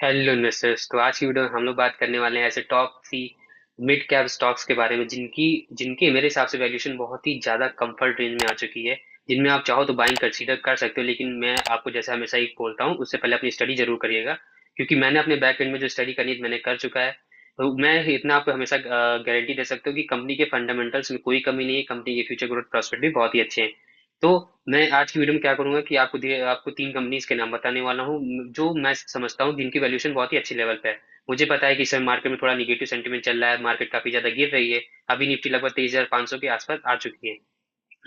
Hello investors. तो आज की वीडियो में हम लोग बात करने वाले हैं ऐसे टॉप सी मिड कैप स्टॉक्स के बारे में जिनकी जिनकी मेरे हिसाब से वैल्यूएशन बहुत ही ज्यादा कंफर्ट रेंज में आ चुकी है, जिनमें आप चाहो तो बाइंग कंसीडर कर सकते हो। लेकिन मैं आपको जैसे हमेशा ही बोलता हूँ, उससे पहले अपनी स्टडी जरूर करिएगा, क्योंकि मैंने अपने बैक एंड में जो स्टडी करनी है मैंने कर चुका है। तो मैं इतना आपको हमेशा गारंटी दे सकता हूँ कि कंपनी के फंडामेंटल्स में कोई कमी नहीं है, कंपनी के फ्यूचर ग्रोथ प्रॉस्पेक्ट भी बहुत ही अच्छे हैं। तो मैं आज की वीडियो में क्या करूंगा कि आपको तीन कंपनीज के नाम बताने वाला हूँ जो मैं समझता हूँ जिनकी वैल्यूएशन बहुत ही अच्छी लेवल पे है। मुझे पता है कि इस समय मार्केट में थोड़ा निगेटिव सेंटीमेंट चल रहा है, मार्केट काफी ज्यादा गिर रही है। अभी निफ्टी लगभग 23,500 के आसपास आ चुकी है।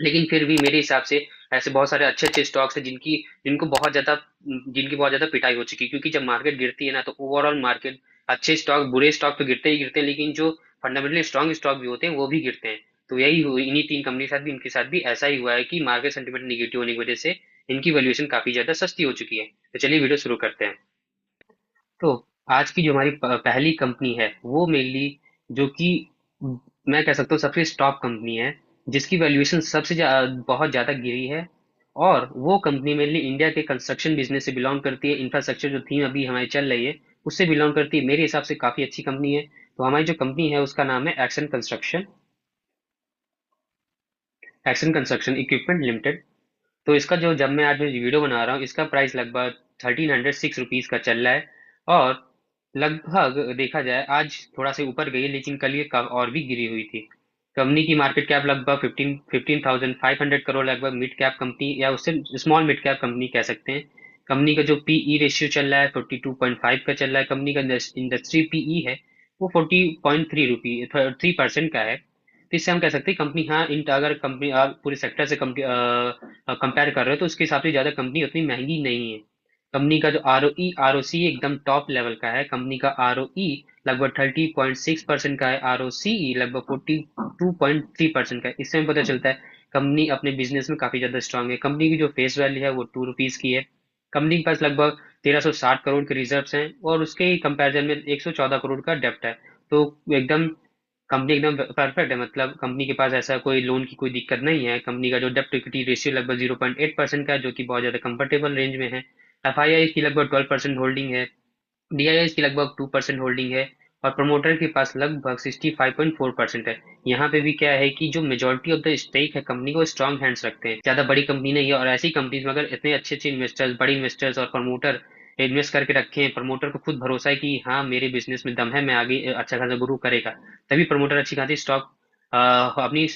लेकिन फिर भी मेरे हिसाब से ऐसे बहुत सारे अच्छे अच्छे स्टॉक्स हैं जिनकी जिनकी बहुत ज्यादा पिटाई हो चुकी है, क्योंकि जब मार्केट गिरती है ना तो ओवरऑल मार्केट, अच्छे स्टॉक बुरे स्टॉक तो गिरते ही गिरते हैं, लेकिन जो फंडामेंटली स्ट्रांग स्टॉक भी होते हैं वो भी गिरते हैं। तो इन्हीं तीन कंपनी के साथ भी इनके साथ भी ऐसा ही हुआ है कि मार्केट सेंटीमेंट निगेटिव होने की वजह से इनकी वैल्यूएशन काफी ज्यादा सस्ती हो चुकी है। तो चलिए वीडियो शुरू करते हैं। तो आज की जो हमारी पहली कंपनी है वो मेनली, जो कि मैं कह सकता हूँ सबसे टॉप कंपनी है, जिसकी वैल्यूएशन बहुत ज्यादा गिरी है। और वो कंपनी मेनली इंडिया के कंस्ट्रक्शन बिजनेस से बिलोंग करती है। इंफ्रास्ट्रक्चर जो थीम अभी हमारी चल रही है उससे बिलोंग करती है। मेरे हिसाब से काफी अच्छी कंपनी है। तो हमारी जो कंपनी है उसका नाम है एक्शन कंस्ट्रक्शन इक्विपमेंट लिमिटेड। तो इसका जो जब मैं आज वीडियो बना रहा हूँ इसका प्राइस लगभग 1306 रुपीज का चल रहा है। और लगभग देखा जाए आज थोड़ा सा ऊपर गई, लेकिन कल ये और भी गिरी हुई थी। कंपनी की मार्केट कैप लगभग 15,500 करोड़, लगभग मिड कैप कंपनी या उससे स्मॉल मिड कैप कंपनी कह सकते हैं। कंपनी का जो पीई रेशियो चल रहा है 42.5 का चल रहा है। कंपनी का इंडस्ट्री पीई है वो 40.3% का है। तो इससे हम कह सकते हैं कंपनी, हाँ, इन अगर कंपनी आप पूरे सेक्टर से कंपेयर कर रहे हो तो उसके हिसाब से ज्यादा कंपनी उतनी महंगी नहीं है। कंपनी का जो आरओसी एकदम टॉप लेवल का है। कंपनी का आरओई लगभग 30.6% का है, आरओसी लगभग 42.3% का है। इससे हमें पता चलता है कंपनी अपने बिजनेस में काफी ज्यादा स्ट्रांग है। कंपनी की जो फेस वैल्यू है वो ₹2 की है। कंपनी के पास लगभग 1360 करोड़ के रिजर्व्स हैं और उसके ही कंपैरिजन में 114 करोड़ का डेप्ट है। तो एकदम कंपनी एकदम परफेक्ट है, मतलब कंपनी के पास ऐसा कोई लोन की कोई दिक्कत नहीं है। कंपनी का जो डेप्ट इक्विटी रेशियो लगभग 0.8% का है, जो कि बहुत ज्यादा कंफर्टेबल रेंज में है। एफआईआई की लगभग 12% होल्डिंग है। डीआईएस की लगभग 2% होल्डिंग है। और प्रमोटर के पास लगभग 65.4% है। यहाँ पे भी क्या है कि जो मेजोरिटी ऑफ द स्टेक है कंपनी को स्ट्रांग हैंड्स रखते हैं, ज्यादा बड़ी कंपनी नहीं है। और ऐसी कंपनीज में अगर इतने अच्छे अच्छे इन्वेस्टर्स, बड़े इन्वेस्टर्स और प्रमोटर इन्वेस्ट करके रखे हैं, प्रमोटर को खुद भरोसा है कि हाँ मेरे बिजनेस में दम है, मैं आगे अच्छा खासा ग्रो करेगा, तभी प्रमोटर अच्छी खासी स्टॉक अपनी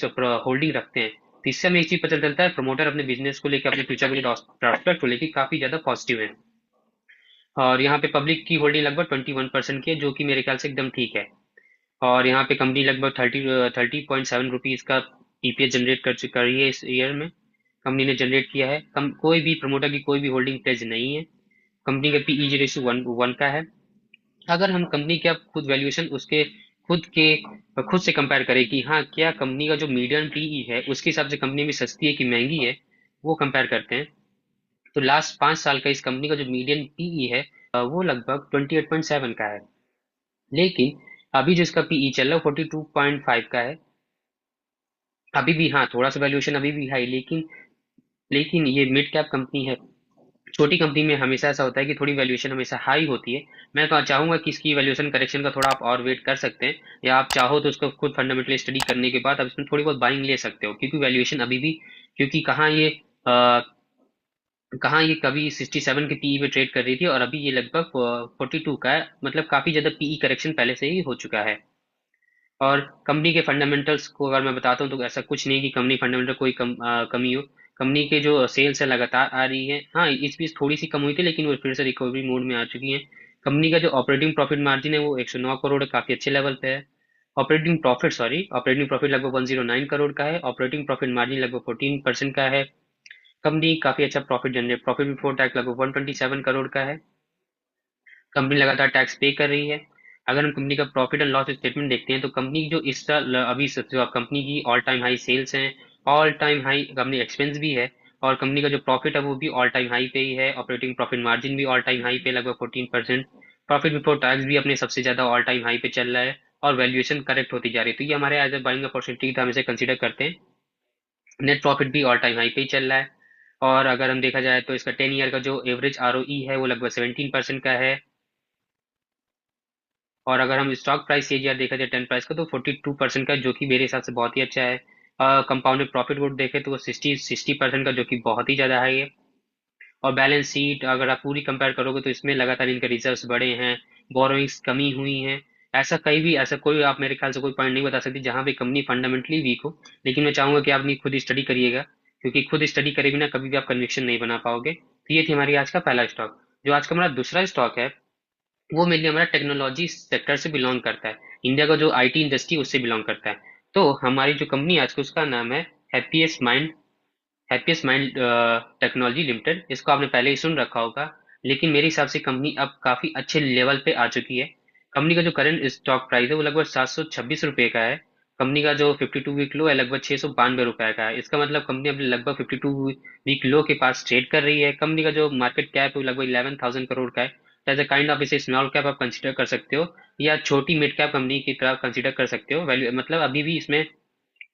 होल्डिंग रखते हैं। तो इससे हमें एक चीज पता चलता है, प्रमोटर अपने बिजनेस को लेकर, अपने फ्यूचर के लिए, प्रोस्पेक्ट को लेकर काफी ज्यादा पॉजिटिव है। और यहाँ पे पब्लिक की होल्डिंग लगभग 21% की है, जो कि मेरे ख्याल से एकदम ठीक है। और यहाँ पे कंपनी लगभग 30.7 रुपीज का ईपीएस जनरेट कर चुका रही है इस ईयर में। कंपनी ने जनरेट किया है। कोई भी प्रमोटर की कोई भी होल्डिंग प्लेज नहीं है। कंपनी का पीई रेशियो वन वन का है। अगर हम कंपनी का खुद वैल्यूएशन उसके खुद के खुद से कंपेयर करें कि हाँ क्या कंपनी का जो मीडियम पीई है उसके हिसाब से कंपनी में सस्ती है कि महंगी है, वो कंपेयर करते हैं। तो लास्ट 5 साल का इस कंपनी का जो मीडियन पीई है वो लगभग 28.7 का है। लेकिन अभी जो इसका पीई चल रहा है 42.5 का है। अभी भी हाँ थोड़ा सा वैल्यूएशन अभी भी हाई, लेकिन ये मिड कैप कंपनी है। छोटी कंपनी में हमेशा ऐसा होता है कि थोड़ी वैल्यूएशन हमेशा हाई होती है। मैं तो चाहूंगा कि इसकी वैल्यूएशन करेक्शन का थोड़ा आप और वेट कर सकते हैं, या आप चाहो तो उसको खुद फंडामेंटली स्टडी करने के बाद आप इसमें थोड़ी बहुत बाइंग ले सकते हो, क्योंकि वैल्यूएशन अभी भी, क्योंकि कहाँ ये कभी 67 के पीई पे ट्रेड कर रही थी और अभी ये लगभग 42 का है, मतलब काफी ज्यादा पीई करेक्शन पहले से ही हो चुका है। और कंपनी के फंडामेंटल्स को अगर मैं बताता हूँ तो ऐसा कुछ नहीं कि कंपनी फंडामेंटल कोई कमी हो। कंपनी के जो सेल्स है लगातार आ रही है। हाँ इस बीच थोड़ी सी कम हुई थी, लेकिन वो फिर से रिकवरी मोड में आ चुकी है। कंपनी का जो ऑपरेटिंग प्रॉफिट मार्जिन है वो 109 करोड़ है, काफी अच्छे लेवल पे है। ऑपरेटिंग प्रॉफिट लगभग 109 करोड़ का है। ऑपरेटिंग प्रॉफिट मार्जिन लगभग 14% का है। कंपनी काफी अच्छा प्रॉफिट बिफोर टैक्स लगभग 127 करोड़ का है। कंपनी लगातार टैक्स पे कर रही है। अगर हम कंपनी का प्रॉफिट एंड लॉस स्टेटमेंट देखते हैं तो कंपनी जो इस साल अभी जो कंपनी की ऑल टाइम हाई सेल्स हैं, all time high company expense भी है, और कंपनी का जो प्रॉफिट है वो भी ऑल टाइम हाई पे ही है। ऑपरेटिंग प्रॉफिट मार्जिन भी ऑल टाइम हाई पे लगभग 14%। प्रॉफिट बिफोर टैक्स भी अपने सबसे ज्यादा ऑल टाइम हाई पे चल रहा है। और वैल्यूएशन करेक्ट होती जा रही है, तो ये हमारे एज ए बाइंग अपॉर्चुनिटी की तरह हम इसे कंसिडर करते हैं। नेट प्रॉफिट भी ऑल टाइम हाई पे ही चल रहा है। और अगर हम देखा जाए तो इसका 10 ईयर का जो एवरेज आरओई है वो लगभग 17% का है। और अगर हम स्टॉक प्राइस CAGR देखा जाए 10 प्राइस का, तो 42% का, जो कि मेरे हिसाब से बहुत ही अच्छा है। कंपाउंडेड प्रॉफिट ग्रोथ देखें तो वो 60% का, जो कि बहुत ही ज्यादा हाई है। और बैलेंस शीट अगर आप पूरी कंपेयर करोगे तो इसमें लगातार इनके रिजर्व्स बढ़े हैं, बोरोइंग्स कमी हुई हैं। ऐसा कोई आप मेरे ख्याल से कोई पॉइंट नहीं बता सकते जहां पे कंपनी फंडामेंटली वीक हो। लेकिन मैं चाहूंगा कि आप अपनी खुद स्टडी करिएगा, क्योंकि खुद स्टडी करे बिना कभी भी आप कन्विक्शन नहीं बना पाओगे। तो ये थी हमारी आज का पहला स्टॉक। जो आज का हमारा दूसरा स्टॉक है, वो मेनली हमारा टेक्नोलॉजी सेक्टर से बिलोंग करता है। इंडिया का जो IT इंडस्ट्री उससे बिलोंग करता है। तो हमारी जो कंपनी आज की, उसका नाम है happiest mind happiest mind technology limited. इसको आपने पहले ही सुन रखा होगा, लेकिन मेरे हिसाब से कंपनी अब काफी अच्छे लेवल पे आ चुकी है। कंपनी का जो करंट स्टॉक प्राइस है वो लगभग 726 रुपये का है। कंपनी का जो 52 वीक लो है लगभग 692 रुपये का है। इसका मतलब कंपनी अपने लगभग 52 वीक लो के पास ट्रेड कर रही है। कंपनी का जो मार्केट कैप है वो लगभग 11,000 करोड़ का है। एज अ काइंड ऑफ इसे स्मॉल कैप आप कंसिडर कर सकते हो, या छोटी मिड कैप कंपनी की तरह कंसिडर कर सकते हो। वैल्यू मतलब अभी भी इसमें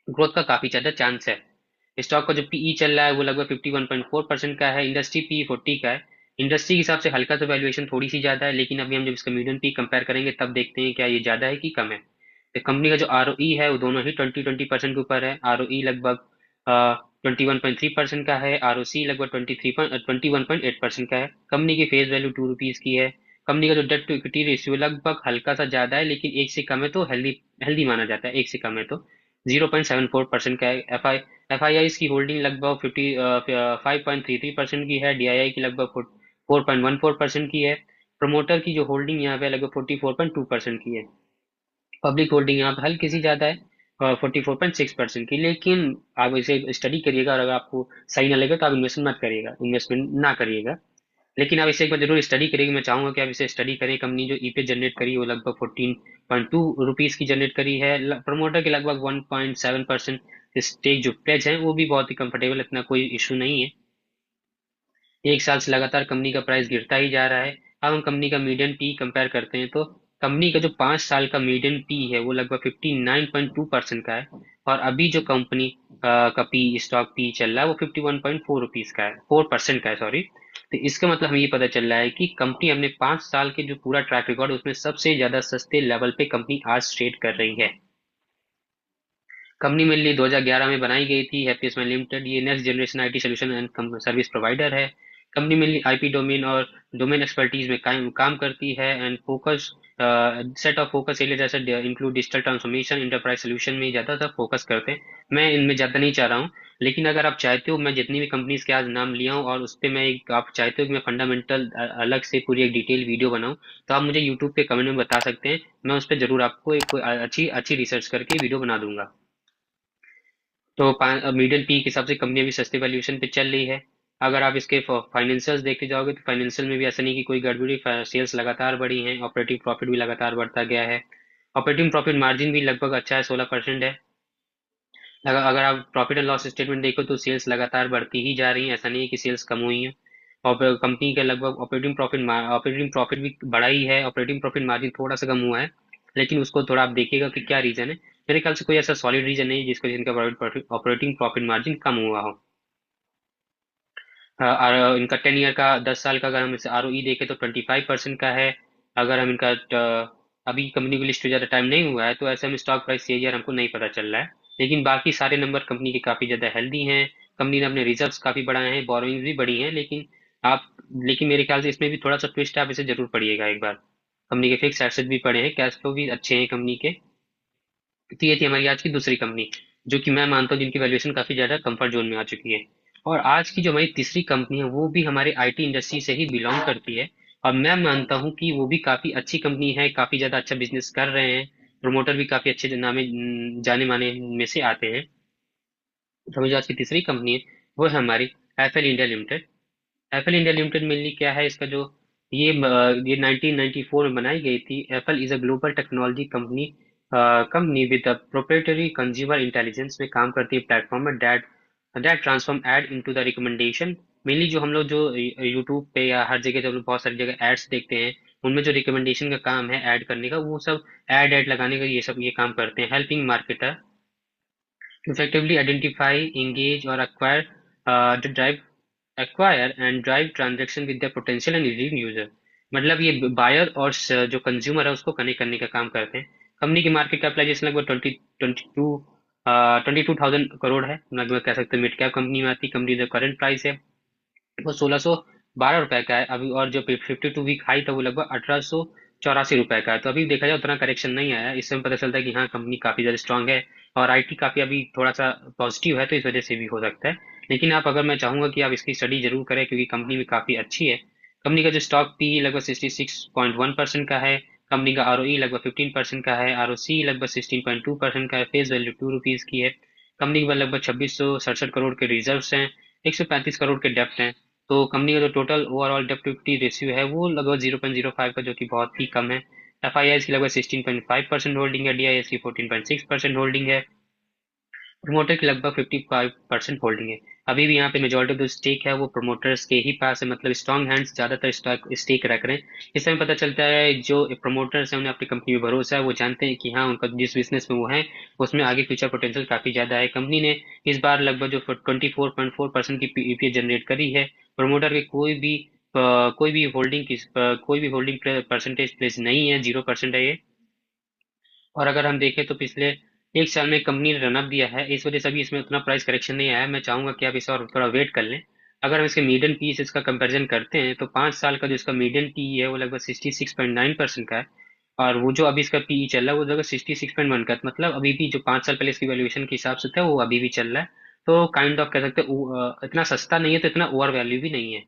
ग्रोथ का काफी ज्यादा चांस है। स्टॉक का जो PE चल रहा है वो लगभग 51.4% का है। इंडस्ट्री PE 40 का है। इंडस्ट्री के हिसाब से हल्का सा वैल्यूएशन थोड़ी सी ज्यादा है, लेकिन अभी हम जब इसका मीडियम PE कंपेयर करेंगे तब देखते हैं क्या ये ज्यादा है कि कम है। तो कंपनी का जो ROE है वो दोनों ही 20% के ऊपर है। ROE लगभग 21.3% का है। ROC लगभग 21.8% का है। कंपनी की फेस वैल्यू ₹2 की है। कंपनी का जो डेट टू इक्विटी रेशियो लगभग हल्का सा ज्यादा है, लेकिन एक से कम है तो हेल्दी हेल्दी माना जाता है। एक से कम है तो 0.74% का है। FII की होल्डिंग लगभग 5.33% की है। DII की लगभग 4.14% की है। प्रमोटर की जो होल्डिंग यहाँ पे लगभग 44.2% की है। पब्लिक होल्डिंग यहाँ पे हल्की सी ज्यादा है, 44.6% की। लेकिन आप इसे स्टडी करिएगा, और अगर आपको सही ना लगे तो आप इन्वेस्टमेंट मत करिएगा, इन्वेस्टमेंट ना करिएगा। लेकिन आप इसे एक बार जरूर स्टडी करिएगा। मैं चाहूंगा कि आप इसे स्टडी करें। कंपनी जो ईपीएस जनरेट करी वो लगभग 14.2 रुपीज की जनरेट करी है। प्रमोटर के लगभग 1.7% स्टेक जो प्लेज है वो भी बहुत ही कंफर्टेबल, इतना कोई इशू नहीं है। एक साल से लगातार कंपनी का प्राइस गिरता ही जा रहा है। अब हम कंपनी का मीडियन पी कंपेयर करते हैं तो कंपनी का जो 5 साल का मीडियन पी है वो लगभग 59.2% का है। और अभी जो कंपनी का पी स्टॉक पी चल रहा है वो 51.4 रुपीज का है, 4% का है, सॉरी। तो इसका मतलब हमें ये पता चल रहा है कि कंपनी अपने 5 साल के जो पूरा ट्रैक रिकॉर्ड उसमें सबसे ज्यादा सस्ते लेवल पे कंपनी आज ट्रेड कर रही है। कंपनी मेनली 2011 में बनाई गई थी। हैप्पी स्माइल लिमिटेड ये next generation IT solution and service provider है। कंपनी मेनली IP डोमेन और डोमेन एक्सपर्टीज में काम करती है। And focus set of focus area जैसे include digital transformation, enterprise solution में ज्यादातर फोकस करते हैं। मैं इनमें ज्यादा नहीं चाह रहा हूँ, लेकिन अगर आप चाहते हो मैं जितनी भी कंपनीज के आज नाम लिया हूँ और उस पर मैं आप चाहते हो कि मैं फंडामेंटल अलग से पूरी एक डिटेल वीडियो बनाऊं, तो आप मुझे यूट्यूब के कमेंट में बता सकते हैं। मैं उस पर जरूर आपको एक कोई अच्छी अच्छी रिसर्च करके वीडियो बना दूंगा। तो मीडियन पी के हिसाब से कंपनी अभी सस्ते वैल्यूएशन पे चल रही है। अगर आप इसके फाइनेंशियल्स देखते जाओगे तो फाइनेंशियल में भी ऐसा नहीं कि कोई गड़बड़ी, सेल्स लगातार बढ़ी हैं, ऑपरेटिंग प्रॉफिट भी लगातार बढ़ता गया है। ऑपरेटिंग प्रॉफिट मार्जिन भी लगभग अच्छा है, 16% है। अगर आप प्रॉफिट एंड लॉस स्टेटमेंट देखो तो सेल्स लगातार बढ़ती ही जा रही है, ऐसा नहीं है कि सेल्स कम हुई है। और कंपनी का लगभग ऑपरेटिंग प्रॉफिट भी बढ़ा ही है। ऑपरेटिंग प्रॉफिट मार्जिन थोड़ा सा कम हुआ है, लेकिन उसको थोड़ा आप देखिएगा कि क्या रीजन है। मेरे ख्याल से कोई ऐसा सॉलिड रीजन नहीं है जिसको जिनका ऑपरेटिंग प्रॉफिट मार्जिन कम हुआ हो। और इनका 10 ईयर का, 10 साल का अगर हम इसे ROE देखें तो 25% का है। अगर हम इनका अभी कंपनी की लिस्ट में ज़्यादा टाइम नहीं हुआ है तो ऐसे में स्टॉक प्राइस CAGR हमको नहीं पता चल रहा है। लेकिन बाकी सारे नंबर कंपनी के काफ़ी ज़्यादा हेल्दी हैं। कंपनी ने अपने रिजर्व्स काफ़ी बढ़ाए हैं, बोरोइंग्स भी बढ़ी हैं। आप लेकिन मेरे ख्याल से इसमें भी थोड़ा सा ट्विस्ट है, आप इसे जरूर पढ़िएगा एक बार। कंपनी के फिक्स एसेट भी पड़े हैं, कैश फ्लो भी अच्छे हैं कंपनी के। तो ये थी हमारी आज की दूसरी कंपनी, जो कि मैं मानता हूँ जिनकी वैल्यूएशन काफी ज्यादा कंफर्ट जोन में आ चुकी है। और आज की जो हमारी तीसरी कंपनी है वो भी हमारे IT इंडस्ट्री से ही बिलोंग करती है। और मैं मानता हूँ कि वो भी काफी अच्छी कंपनी है, काफी ज्यादा अच्छा बिजनेस कर रहे हैं। प्रमोटर भी काफी अच्छे नामे जाने माने में से आते हैं। तो हमारी जो आज की तीसरी कंपनी है वो है हमारी FL India limited. FL India limited mainly क्या है, इसका जो ये 1994 में बनाई गई थी। Apple is a global technology company with a proprietary consumer intelligence में काम करती है प्लेटफॉर्म में that that transform ad into the recommendation. Mainly जो हम लोग जो यूट्यूब पे या हर जगह जब बहुत सारी जगह एड्स देखते हैं, उनमें जो रिकमेंडेशन का काम है ऐड करने का, वो सब ऐड लगाने का ये काम करते हैं। Helping marketer effectively identify, engage, or to drive acquire and drive transaction with their potential and ideal user। मतलब ये बायर और जो कंज्यूमर है उसको कनेक्ट करने का काम करते हैं। कंपनी की मार्केट कैपिटलाइजेशन लगभग 22,000 करोड़ है, लगभग कह सकते हैं मिड कैप कंपनी में आती है। कंपनी का करंट प्राइस है वो 1612 रुपए का है अभी, और जो 52 वीक हाई था वो लगभग 1884 रुपए का है। तो अभी देखा जाए उतना करेक्शन नहीं आया है, इससे हमें पता चलता है कि हाँ कंपनी काफी ज्यादा स्ट्रांग है। और आईटी काफी अभी थोड़ा सा पॉजिटिव है, तो इस वजह से भी हो सकता है। लेकिन आप अगर मैं चाहूंगा कि आप इसकी स्टडी जरूर करें, क्योंकि कंपनी भी काफी अच्छी है। कंपनी का जो स्टॉक पी लगभग 66.1% का है। कंपनी का आरओई लगभग 15% का है। आरओसी लगभग 16.2% का है। फेस वैल्यू ₹2 की है। कंपनी के पास लगभग 2667 करोड़ के रिजर्व हैं। 135 करोड़ के डेप्ट हैं। तो कंपनी का जो टोटल ओवरऑल डेप्ट टू इक्विटी रेशियो है वो लगभग 0.05 का, जो कि बहुत ही कम है। एफ आई आई की लगभग 16.5% होल्डिंग है। डी आई एस की 14.6% होल्डिंग है। प्रमोटर की लगभग 55% होल्डिंग है। अभी भी यहाँ पे मेजोरिटी जो स्टेक है वो प्रमोटर्स के ही पास है, मतलब स्ट्रॉन्ग हैंड्स ज्यादातर स्टॉक स्टेक रख रहे हैं। इससे हमें पता चलता है जो प्रमोटर्स हैं उन्हें अपनी कंपनी में भरोसा है, वो जानते हैं कि हाँ उनका जिस बिजनेस में वो है उसमें आगे फ्यूचर पोटेंशियल काफी ज्यादा है। कंपनी ने इस बार लगभग जो 24.4% की ईपीएस जनरेट करी है। प्रमोटर के कोई भी होल्डिंग परसेंटेज प्लेस नहीं है, 0% है ये। और अगर हम देखें तो पिछले एक साल में कंपनी ने रनअप दिया है, इस वजह से अभी इसमें उतना प्राइस करेक्शन नहीं आया है। मैं चाहूंगा कि आप इसे और थोड़ा वेट कर लें। अगर हम इसके मीडियन पी से इसका कंपैरिजन करते हैं तो 5 साल का जो इसका मीडियन पी है वो लगभग 66.9% का है। और वो जो अभी इसका पीई चल रहा है वो लगभग 66.1 का है। मतलब अभी भी जो 5 साल पहले इसकी वैल्यूएशन के हिसाब से था वो अभी भी चल रहा है। तो काइंड ऑफ कह सकते हैं इतना सस्ता नहीं है, तो इतना ओवर वैल्यू भी नहीं है।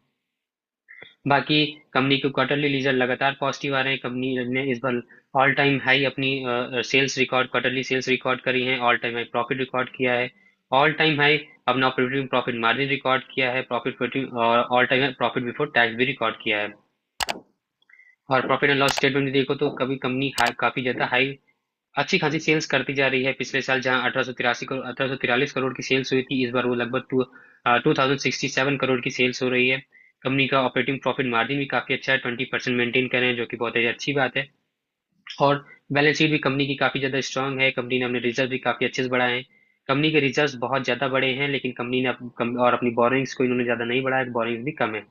बाकी कंपनी के क्वार्टरली रिजल्ट लगातार पॉजिटिव आ रहे हैं। कंपनी ने इस बार ऑल टाइम हाई अपनी sales record, quarterly sales record करी है। All time high profit record किया है। ऑल टाइम हाई अपना ऑपरेटिंग प्रॉफिट मार्जिन रिकॉर्ड किया है। प्रॉफिट और all time high profit before tax भी रिकॉर्ड किया है। और प्रॉफिट एंड लॉस स्टेटमेंट भी देखो तो कभी कंपनी काफी ज्यादा हाई अच्छी खासी सेल्स करती जा रही है। पिछले साल जहां 1843 करोड़ की सेल्स हुई थी, इस बार वो लगभग 2067 करोड़ की सेल्स हो रही है। कंपनी का ऑपरेटिंग प्रॉफिट मार्जिन भी काफी अच्छा है, 20% मेंटेन कर रहे हैं, जो कि बहुत ही अच्छी बात है। और बैलेंस शीट भी कंपनी की काफी ज्यादा स्ट्रांग है। कंपनी ने अपने रिजर्व भी काफी अच्छे से बढ़ाए हैं। कंपनी के रिजर्व बहुत ज्यादा बड़े हैं, लेकिन कंपनी ने और अपनी बोरिंग्स को इन्होंने ज्यादा नहीं बढ़ाया, बोरिंग्स भी कम है।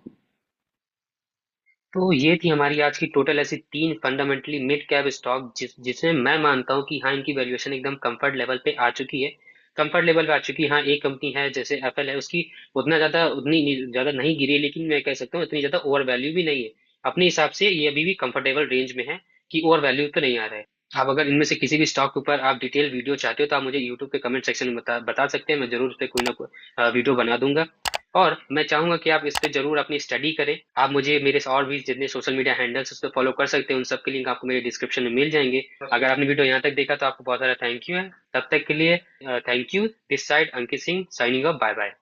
तो ये थी हमारी आज की टोटल ऐसी 3 फंडामेंटली मिड कैप स्टॉक जिसमें मैं मानता हूँ कि हाँ इनकी वैल्यूएशन एकदम कंफर्ट लेवल पे आ चुकी है। कंफर्ट लेवल पे आ चुकी है। हाँ एक कंपनी है जैसे एप्पल है, उसकी उतनी ज्यादा नहीं गिरी है, लेकिन मैं कह सकता हूँ इतनी ज्यादा ओवर वैल्यू भी नहीं है। अपने हिसाब से ये अभी भी कंफर्टेबल रेंज में है, कि ओवर वैल्यू तो नहीं आ रहा है। आप अगर इनमें से किसी भी स्टॉक के ऊपर आप डिटेल वीडियो चाहते हो तो आप मुझे यूट्यूब के कमेंट सेक्शन में बता सकते हैं। मैं जरूर उस पर कोई ना कोई वीडियो बना दूंगा। और मैं चाहूंगा कि आप इस पे जरूर अपनी स्टडी करें। आप मुझे मेरे और भी जितने सोशल मीडिया हैंडल्स उस पर फॉलो कर सकते हैं, उन सब के लिंक आपको मेरे डिस्क्रिप्शन में मिल जाएंगे। अगर आपने वीडियो यहाँ तक देखा तो आपको बहुत सारा थैंक यू है। तब तक के लिए thank you. This side Ankit Singh signing off. Bye bye.